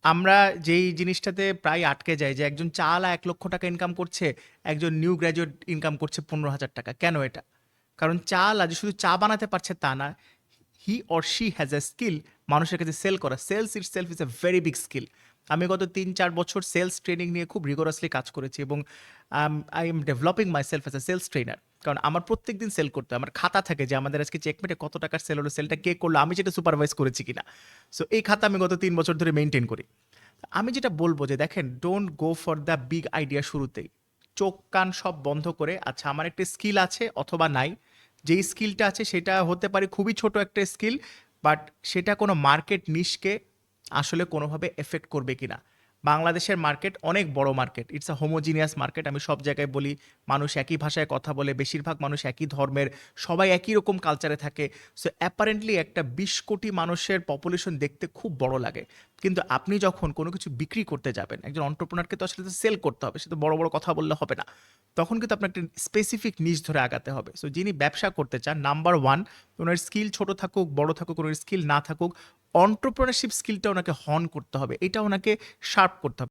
আমরা যেই জিনিসটাতে প্রায় আটকে যাই যে একজন চালা 1 লক্ষ টাকা ইনকাম করছে, একজন নিউ গ্র্যাজুয়েট ইনকাম করছে 15,000 টাকা। কেন এটা? কারণ চালা যে শুধু চা বানাতে পারছে তা না, he or she has a skill মানুষের কাছে সেল করা। Sells itself is a very big skill. আমি গত 3-4 বছর সেলস ট্রেনিং নিয়ে খুব রিগোরাসলি কাজ করেছি এবং I am developing myself as a sales trainer. কারণ আমার প্রত্যেক দিন সেল করতে হয়। আমার খাতা থাকে যে আমাদের আজকে চেকমেটে কত টাকার সেল হলো, সেলটা কে করলো, আমি যেটা সুপারভাইজ করেছি কিনা। সো এই খাতা আমি গত 3 বছর ধরে মেনটেন করি। আমি যেটা বলবো যে দেখেন, don't go for the big idea শুরুতেই। চোখ কান সব বন্ধ করে, আচ্ছা আমার একটা স্কিল আছে অথবা নাই, যেই স্কিলটা আছে সেটা হতে পারে খুবই ছোট একটা স্কিল, বাট সেটা কোনো মার্কেট নিশকে আসলে কোনোভাবে এফেক্ট করবে কিনা। বাংলাদেশের মার্কেট অনেক বড় market, it's a homogeneous market. আমি সব জায়গায় বলি, মানুষ একই ভাষায় কথা বলে, বেশিরভাগ মানুষ একই ধর্মের, সবাই একই রকম কালচারে থাকে। সো অ্যাপারেন্টলি একটা 20 কোটি মানুষের পপুলেশন দেখতে খুব বড় লাগে। কিন্তু আপনি যখন কোনো কিছু বিক্রি করতে যাবেন, একজন অন্টারপ্রেনারকে তো আসলে সেল করতে হবে, সে তো বড় বড় কথা বললে হবে না। তখন কিন্তু আপনার একটা স্পেসিফিক নিজ ধরে আগাতে হবে। সো যিনি ব্যবসা করতে চান, নাম্বার ওয়ান, ওনার স্কিল ছোট থাকুক বড় থাকুক, ওনার স্কিল না থাকুক, অন্টারপ্রেনারশিপ স্কিলটা ওনাকে হর্ন করতে হবে, এটা ওনাকে শার্প করতে হবে।